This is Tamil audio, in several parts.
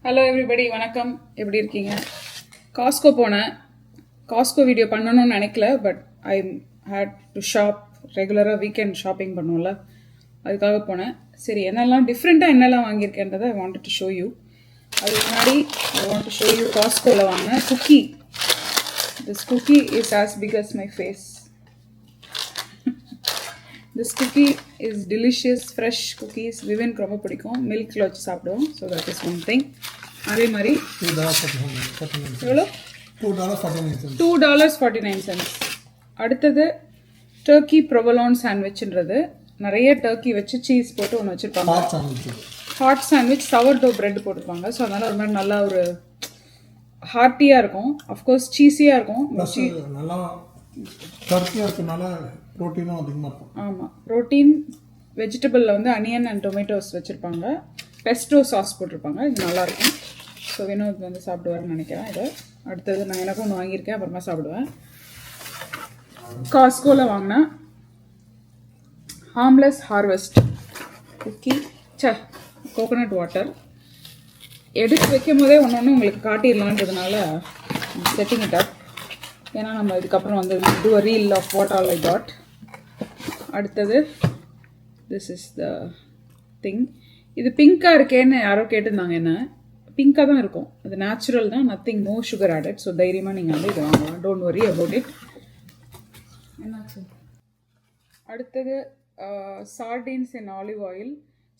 ஹலோ எவ்ரிபடி, வணக்கம். எப்படி இருக்கீங்க? காஸ்கோ போனேன். காஸ்கோ வீடியோ பண்ணணும்னு நினைக்கல, but I hate to shop. ரெகுலராக வீக்கெண்ட் ஷாப்பிங் பண்ணுவோம்ல, அதுக்காக போனேன். சரி, என்னெல்லாம் டிஃப்ரெண்ட்டாக என்னெல்லாம் வாங்கியிருக்கேன்றதை I want to show you. அதுக்கு முன்னாடி I want to show you காஸ்கோவில் வாங்கினேன் cookie. This cookie is as big as my face. This cookie is delicious, fresh cookies. விவனுக்கு ரொம்ப பிடிக்கும். மில்கில் வச்சு சாப்பிடுவோம். So that is one thing. அதே மாதிரி எவ்வளோ? $2.49. அடுத்தது டர்க்கி ப்ரொவலான் சாண்ட்விச்ன்றது. நிறைய டர்க்கி வச்சு சீஸ் போட்டு ஒன்று வச்சுருப்பாங்க. ஹாட் சாண்ட்விச், சவர் டோ பிரெட் போட்டிருப்பாங்க. ஸோ அதனால் ஒரு மாதிரி நல்லா ஒரு ஹார்ட்டியாக இருக்கும். அஃப்கோர்ஸ் சீஸியாக இருக்கும். நல்லா டர்க்கியாக இருக்கனால ப்ரோட்டீனும் அதிகமாக இருக்கும். ஆமாம், ப்ரோட்டீன். வெஜிடபிளில் வந்து அனியன் அண்ட் டொமேட்டோஸ் வச்சுருப்பாங்க. பெஸ்டோ சாஸ் போட்டிருப்பாங்க. இது நல்லாயிருக்கும். ஸோ வினோத் வந்து சாப்பிடுவார்னு நினைக்கிறேன். இதை அடுத்தது நான் எனக்கும் ஒன்று வாங்கியிருக்கேன், அப்புறமா சாப்பிடுவேன். காஸ்கோவில் வாங்கினேன் Harmless Harvest cookie, coconut water. எடுத்து வைக்கும் போதே ஒன்று ஒன்று உங்களுக்கு காட்டிடலான்றதுனால செட்டிங் இட் அப். ஏன்னா நம்ம இதுக்கப்புறம் வந்து do a reel of what all I got. அடுத்தது திஸ் இஸ் த திங். இது பிங்காக இருக்கேன்னு யாரோ கேட்டிருந்தாங்க. என்ன பிங்காக தான் இருக்கும், அது நேச்சுரல் தான், nothing, no sugar added. So தைரியமாக நீங்கள் வந்து இதை வாங்கலாம். Don't worry about it. என்னாச்சு? அடுத்தது சார்டீன்ஸ் இன் ஆலிவ் ஆயில்,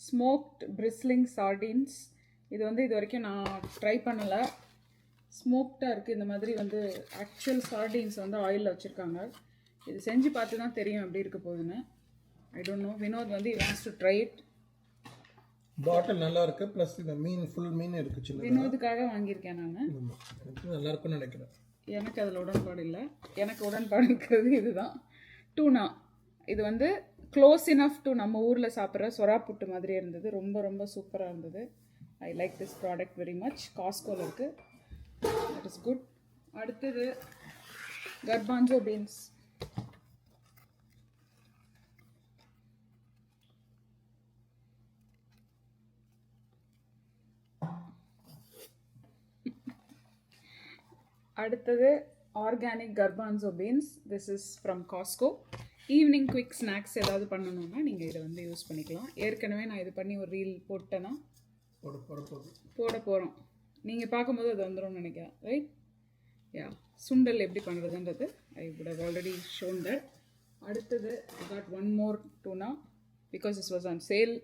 ஸ்மோக்ட் பிரிஸ்லிங் சார்டீன்ஸ். இது வந்து இது வரைக்கும் நான் ட்ரை பண்ணலை. ஸ்மோக்டாக இருக்குது. இந்த மாதிரி வந்து ஆக்சுவல் சார்டீன்ஸ் வந்து ஆயிலில் வச்சுருக்காங்க. இது செஞ்சு பார்த்து தான் தெரியும் எப்படி இருக்க போகுதுன்னு. I don't know. வினோத் வந்து wants to try it. Bottle நல்லா இருக்குது, ப்ளஸ் இந்த மீன் ஃபுல் மீன் இருக்குது. சின்ன வினோதுக்காக வாங்கியிருக்கேன் நான். நல்லா இருக்குன்னு நினைக்கிறேன். எனக்கு அதில் உடன்பாடு இல்லை. எனக்கு உடன்பாடு இருக்கிறது இதுதான், டூனா. இது வந்து க்ளோஸ் இனஃப் டு நம்ம ஊரில் சாப்பிட்ற சொரா புட்டு மாதிரி இருந்தது. ரொம்ப ரொம்ப சூப்பராக இருந்தது. I like this product very much. காஸ்கோவில் இருக்குது. That is good. அடுத்தது கர்பாஞ்சோ பீன்ஸ். அடுத்தது organic garbanzo beans. This is from Costco. Evening quick snacks ஏதாவது பண்ணணுன்னா நீங்கள் இதை வந்து யூஸ் பண்ணிக்கலாம். ஏற்கனவே நான் இது பண்ணி ஒரு ரீல் போட்டேன்னா போட போகிறோம். நீங்கள் பார்க்கும்போது அது வந்துடும் நினைக்கிறேன், ரைட்? யா, சுண்டல் எப்படி பண்ணுறதுன்றது I would have already shown that. அடுத்தது I got one more tuna because this was on sale.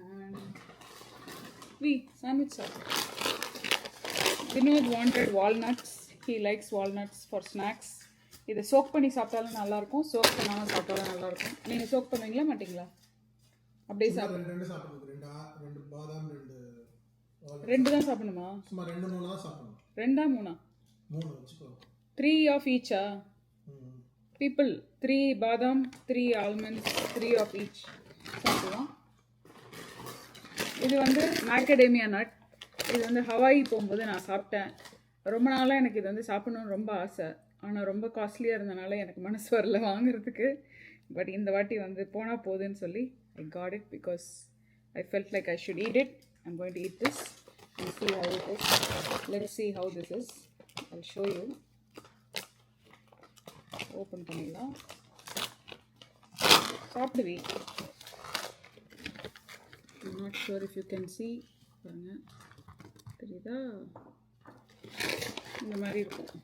And sandwich sauce. Vinod wanted walnuts. He likes walnuts for snacks. இதை சோக் பண்ணி சாப்பிட்டாலும் நல்லாயிருக்கும், சோக் பண்ணாமல் சாப்பிட்டாலும் நல்லாயிருக்கும். நீங்கள் சோக் பண்ணுவீங்களா மாட்டிங்களா? அப்படியே சாப்பிடுங்க. ரெண்டு தான் சாப்பிடணுமா? ரெண்டா மூணா? 3 ஆஃப் ஈச்சா? பீப்புள் 3 பாதாம், 3 ஆல்மண்ட்ஸ், 3 ஆஃப் ஈச் சாப்பிடுவோம். இது வந்து மேக்கடேமியா நட். இது வந்து ஹவாய் போகும்போது நான் சாப்பிட்டேன். ரொம்ப நாளாக எனக்கு இது வந்து சாப்பிடணுன்னு ரொம்ப ஆசை. ஆனால் ரொம்ப காஸ்ட்லியாக இருந்தனால எனக்கு மனசு வரல வாங்குறதுக்கு. பட் இந்த வாட்டி வந்து போனால் போகுதுன்னு சொல்லி I got it because I felt like I should eat it. I'm going to eat this and see how it is. Let's see how this is. I'll show you. Open பண்ணிடலாம். சாப்பிடுவி. I'm not sure if you can see. பாருங்க, தெரியுதா? இந்த மாதிரி இருக்கும்.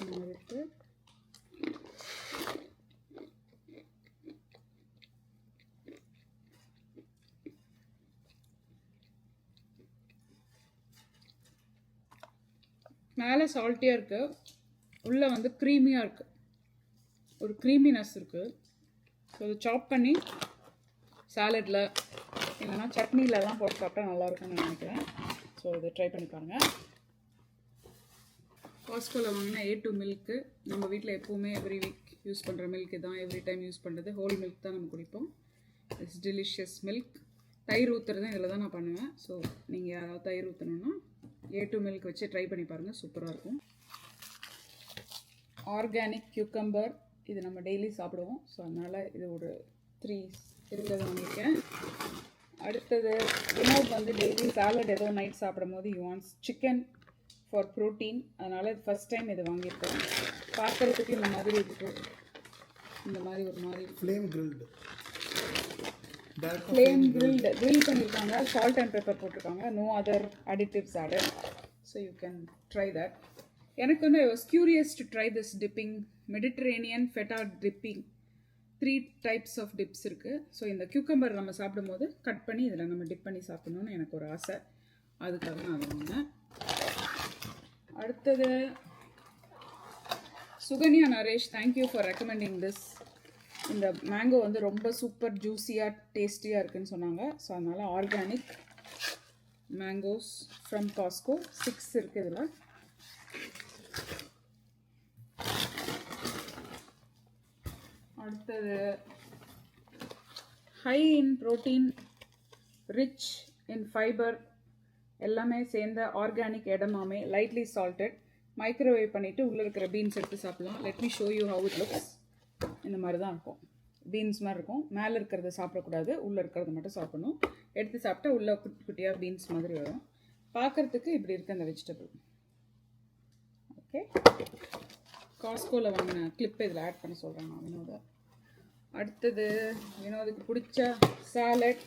இந்த மாதிரி இருக்கு. மேலே சால்ட்டியாக இருக்குது, உள்ளே வந்து க்ரீமியாக இருக்குது. ஒரு க்ரீமினஸ் இருக்குது. ஸோ அதை சாப் பண்ணி சாலடில் இல்லைன்னா சட்னிலலாம் போட்டு சாப்பிட்டா நல்லாயிருக்கும்னு நினைக்கிறேன். ஸோ இதை ட்ரை பண்ணி பாருங்கள். காஸ்கோவில் வாங்கினா A2 மில்க்கு. நம்ம வீட்டில் எப்போவுமே எவ்ரி வீக் யூஸ் பண்ணுற மில்க் தான், எவ்ரி டைம் யூஸ் பண்ணுறது. ஹோல் மில்க் தான் நம்ம குடிப்போம். It's delicious milk. தயிர் ஊற்றுறதும் இதில் தான் நான் பண்ணுவேன். ஸோ நீங்கள் யாராவது தயிர் ஊற்றணுன்னா A2 மில்க் வச்சு ட்ரை பண்ணி பாருங்கள், சூப்பராக இருக்கும். Organic cucumber. இது நம்ம டெய்லி சாப்பிடுவோம். ஸோ அதனால் இது ஒரு 3 இருக்கிறது வாங்கியிருக்கேன். அடுத்தது வினோத் வந்து டெய்லி சாலட் ஏதோ நைட் சாப்பிடும் போது you wants chicken for protein. அதனால் ஃபஸ்ட் டைம் இது வாங்கியிருக்கேன். பார்க்குறதுக்கு இந்த மாதிரி இருக்குது. இந்த மாதிரி ஒரு மாதிரி ஃப்ளேம் கிரில்டு grill பண்ணியிருக்காங்க. சால்ட் அண்ட் பெப்பர் போட்டிருக்காங்க. No other additives added. So you can try that. எனக்கு வந்து I was curious to try this dipping. Mediterranean feta dipping 3 types of dips இருக்குது. ஸோ இந்த கியூக்கம்பர் நம்ம சாப்பிடும்போது கட் பண்ணி இதில் நம்ம டிப் பண்ணி சாப்பிடணும்னு எனக்கு ஒரு ஆசை. அதுக்காக நான் அதை வாங்கினேன். அடுத்தது Sukanya Naresh, thank you for recommending this. இந்த மேங்கோ வந்து ரொம்ப சூப்பர் ஜூஸியாக டேஸ்டியாக இருக்குதுன்னு சொன்னாங்க. ஸோ அதனால் ஆர்கானிக் மேங்கோஸ் ஃப்ரம் காஸ்கோ 6 இருக்குது இதில். அடுத்தது high in protein, rich in fibre, எல்லாமே சேர்ந்த ஆர்கானிக் எடமாமே, லைட்லி சால்டட். மைக்ரோவேவ் பண்ணிவிட்டு உள்ளே இருக்கிற பீன்ஸ் எடுத்து சாப்பிட்லாம். Let me show you how it looks. இந்த மாதிரி தான் இருக்கும். பீன்ஸ் மாதிரி இருக்கும். மேலே இருக்கிறத சாப்பிடக்கூடாது, உள்ளே இருக்கிறத மட்டும் சாப்பிடணும். எடுத்து சாப்பிட்டா உள்ளே குட்டி குட்டியாக பீன்ஸ் மாதிரி வரும். பார்க்குறதுக்கு இப்படி இருக்குது அந்த வெஜிடபிள். ஓகே, காஸ்கோவில் வாங்கின கிளிப்பை இதில் ஆட் பண்ண சொல்கிறேன் நான் வினோத. அடுத்தது வினோதுக்கு பிடிச்ச சாலட்.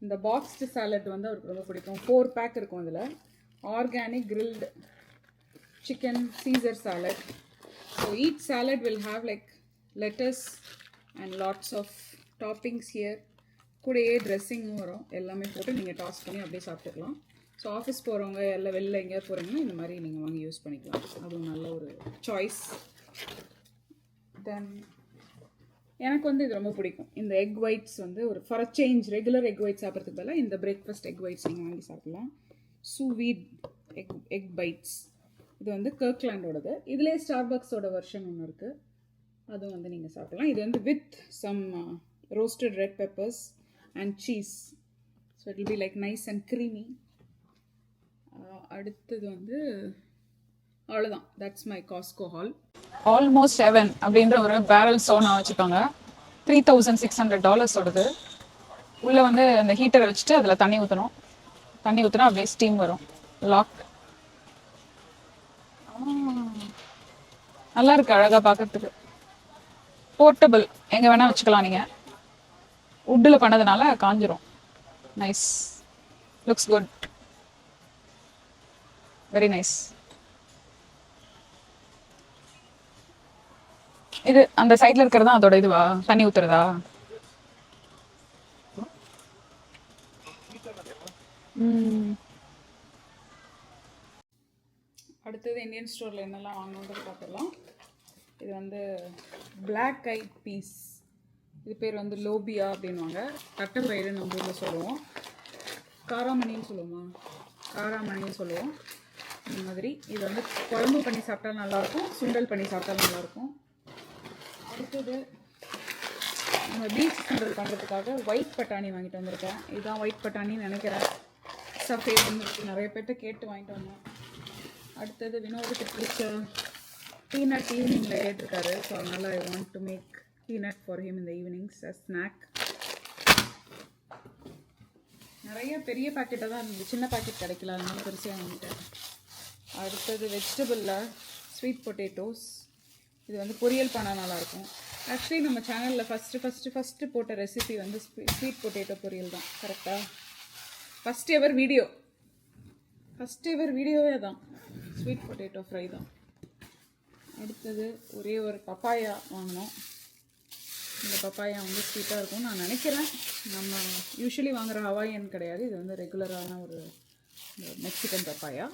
இந்த பாக்ஸ்டு சாலட் வந்து அவருக்கு ரொம்ப பிடிக்கும். 4 பேக் இருக்கும் அதில். Organic grilled chicken Caesar salad. So each salad will have like lettuce and lots of toppings here. கூடயே ட்ரெஸ்ஸிங்கும் வரும். எல்லாமே போட்டு நீங்கள் டாஸ் பண்ணி அப்படியே சாப்பிட்டுக்கலாம். ஸோ ஆஃபீஸ் போகிறவங்க எல்லாம் வெளில எங்கேயா போகிறீங்கன்னா இந்த மாதிரி நீங்கள் வாங்கி யூஸ் பண்ணிக்கலாம். அதுவும் நல்ல ஒரு சாய்ஸ். தென் எனக்கு வந்து இது ரொம்ப பிடிக்கும். இந்த எக் ஒயிட்ஸ் வந்து ஒரு for a change regular egg white சாப்பிட்றதுக்கு பதிலாக இந்த பிரேக்ஃபாஸ்ட் எக் ஒயிட்ஸ் நீங்கள் வாங்கி சாப்பிட்லாம். சூவீட் எக் பைட்ஸ். இது வந்து கர்க்லாண்டோடது. இதிலே ஸ்டார்பக்ஸோட வெர்ஷன் ஒன்று இருக்குது. அதுவும் வந்து நீங்கள் சாப்பிடலாம். இது வந்து with some roasted red peppers and cheese. So it will be like nice and creamy. அடுத்தது வந்து அவ்வளோதான். That's my Costco haul. Almost 7 அப்படின்ற ஒரு பேரல் சோனா வச்சுக்கோங்க. $3,600 ஓடுது. உள்ளே வந்து அந்த ஹீட்டரை வச்சுட்டு அதில் தண்ணி ஊற்றணும். தண்ணி ஊற்றினா அப்படியே ஸ்டீம் வரும். லாக். நல்லா இருக்கு, அழகாக பார்க்கறதுக்கு. போர்ட்டபிள், எங்கே வேணால் வச்சுக்கலாம் நீங்கள். வுட்டில் பண்ணதுனால காஞ்சிரும். Nice, looks good, very nice. இது அந்த சைடில் இருக்கிறதா அதோட இதுவா தண்ணி ஊற்றுறதா? அடுத்தது இந்தியன் ஸ்டோரில் என்னெல்லாம் வாங்கணுன்றது பார்த்துடலாம். இது வந்து பிளாக் ஐட் பீஸ். இது பேர் வந்து லோபியா அப்படின்வாங்க. தட்டைப்பயிறு நம்ம ஊரில் சொல்லுவோம். காராமணின்னு சொல்லுவோமா? காராமணின்னு சொல்லுவோம். இந்த மாதிரி இது வந்து குழம்பு பண்ணி சாப்பிட்டா நல்லாயிருக்கும், சுண்டல் பண்ணி சாப்பிட்டா நல்லாயிருக்கும். அடுத்தது நம்ம பீச் சுண்டல் பண்ணுறதுக்காக ஒயிட் பட்டாணி வாங்கிட்டு வந்திருக்கேன். இதுதான் ஒயிட் பட்டாணின்னு நினைக்கிறேன். சஃபேட் நிறைய பேர்கிட்ட கேட்டு வாங்கிட்டு வந்தோம். அடுத்தது வினோதுக்கு பிடிச்ச பீனட் ஈவினிங்கில் கேட்டிருக்காரு. ஸோ அதனால் I want to make peanut for him இந்த ஈவினிங்ஸ் அ ஸ்நாக். நிறைய பெரிய பேக்கெட்டாக தான் இருந்தது, சின்ன பேக்கெட் கிடைக்கல, அதனால பெருசாக வாங்கிட்டேன். அடுத்தது வெஜிடபிளில் ஸ்வீட் பொட்டேட்டோஸ். இது வந்து பொரியல் பண்ணால் நல்லாயிருக்கும். ஆக்சுவலி நம்ம சேனலில் ஃபஸ்ட்டு போட்ட ரெசிபி வந்து ஸ்வீட் பொட்டேட்டோ பொரியல் தான். கரெக்டாக ஃபஸ்ட் எவர் வீடியோவே தான் ஸ்வீட் பொட்டேட்டோ ஃப்ரை தான். அடுத்தது ஒரே ஒரு பப்பாயா வாங்கினோம். இந்த பப்பாயா வந்து ஸ்வீட்டாக இருக்கும்னு நான் நினைக்கிறேன். நம்ம யூஸ்வலி வாங்குகிற ஹவாயன் கிடையாது, இது வந்து ரெகுலரான ஒரு மெக்சிகன் பப்பாயா.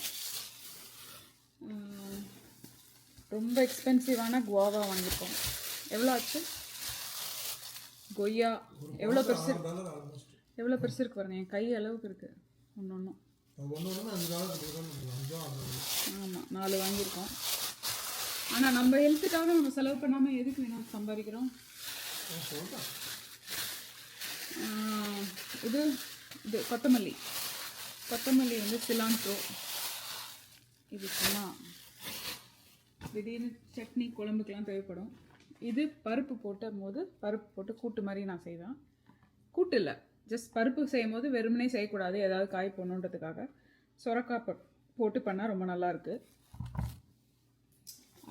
ரொம்ப எக்ஸ்பென்சிவான குவாவா வாங்கியிருக்கோம். எவ்வளோ ஆச்சு? கொய்யா எவ்வளோ பெருசு இருக்கு பாருங்க, என் கை அளவுக்கு இருக்குது. ஒன்று ஆமாம் 4 வாங்கியிருக்கோம். ஆனால் நம்ம ஹெல்த்துக்காக நம்ம செலவு பண்ணாமல் எதுக்கு வேணும் சம்பாதிக்கிறோம். இது கொத்தமல்லி வந்து சிலான்ட்ரோ. இது சொன்னால் திடீர்னு சட்னி குழம்புக்கெலாம் தேவைப்படும். இது பருப்பு போட்டு கூட்டு மாதிரி நான் செய்வேன். கூட்டு இல்லை, ஜஸ்ட் பருப்பு செய்யும் போது வெறுமனே செய்யக்கூடாது, ஏதாவது காய் போடணுன்றதுக்காக சொரக்காய் போட்டு பண்ணால் ரொம்ப நல்லாயிருக்கு.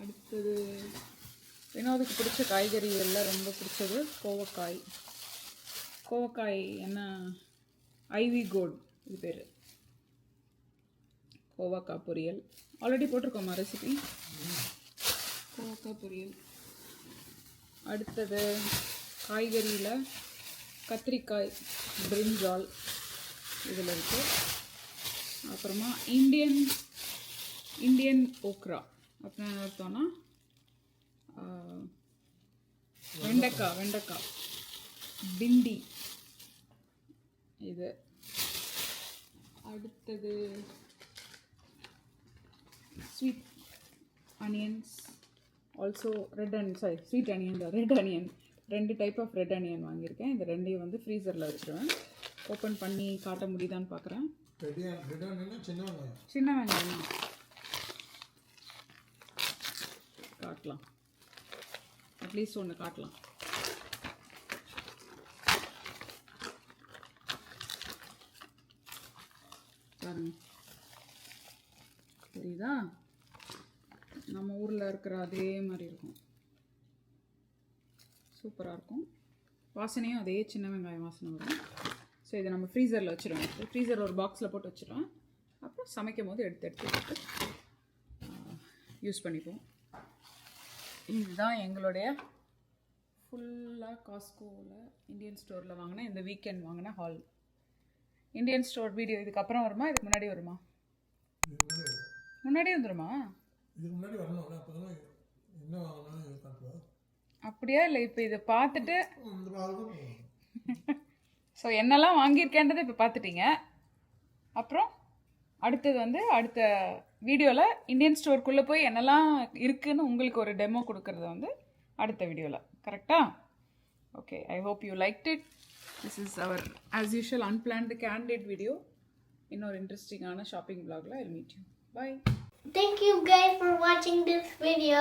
அடுத்தது வினோதுக்கு பிடிச்ச காய்கறிகளில் ரொம்ப பிடிச்சது கோவக்காய். கோவக்காய் என்ன ஐவி கோல்ட் இது பேர். கோவக்காய் பொரியல் ஆல்ரெடி போட்டிருக்கோமா ரெசிபி? கோவக்காய் பொரியல். அடுத்தது காய்கறியில் கத்திரிக்காய் பிரிஞ்சால் இதில் இருக்குது. அப்புறமா இந்தியன் ஓக்ரா அப்புறம் என்ன அர்த்தம்னா வெண்டைக்காய் பிண்டி இது. அடுத்தது sweet onions also sweet onion red onion 2 type of red onion வாங்கியிருக்கேன். இந்த ரெண்டையும் வந்து ஃப்ரீசரில் வச்சுருவேன். ஓப்பன் பண்ணி காட்ட முடியுதான்னு பார்க்குறேன். சின்ன வெங்காயம் காட்டலாம், அட்லீஸ்ட் ஒன்று காட்டலாம். பாருங்க, தெரியுதா? நம்ம ஊரில் இருக்கிற அதே மாதிரி இருக்கும், சூப்பராக இருக்கும். வாசனையும் அதே சின்ன வெங்காயம் வாசனை வரும். ஸோ இதை நம்ம ஃப்ரீசரில் வச்சுருவேன். ஃப்ரீசர் ஒரு பாக்ஸில் போட்டு வச்சுருவேன். அப்புறம் சமைக்கும் போது எடுத்து யூஸ் பண்ணிப்போம். இதுதான் எங்களுடைய ஃபுல்லாக காஸ்கோவில் இந்தியன் ஸ்டோரில் வாங்கினேன், இந்த வீக்கெண்ட் வாங்கின ஹால். இந்தியன் ஸ்டோர் வீடியோ இதுக்கப்புறம் வருமா, இதுக்கு முன்னாடி வருமா? முன்னாடி வந்துடுமா? அப்படியா? இல்லை, இப்போ இதை பார்த்துட்டு ஸோ என்னெல்லாம் வாங்கியிருக்கேன்றதை இப்போ பார்த்துட்டீங்க. அப்புறம் அடுத்தது வந்து அடுத்த வீடியோவில் இந்தியன் ஸ்டோருக்குள்ளே போய் என்னெல்லாம் இருக்குதுன்னு உங்களுக்கு ஒரு டெமோ கொடுக்கறத வந்து அடுத்த வீடியோவில். கரெக்டாக? Okay, I hope you liked it. This is our as usual unplanned candid video. இன்னொரு இன்ட்ரெஸ்டிங்கான ஷாப்பிங் vlogல I'll meet you. Bye. Thank you guys for watching this video.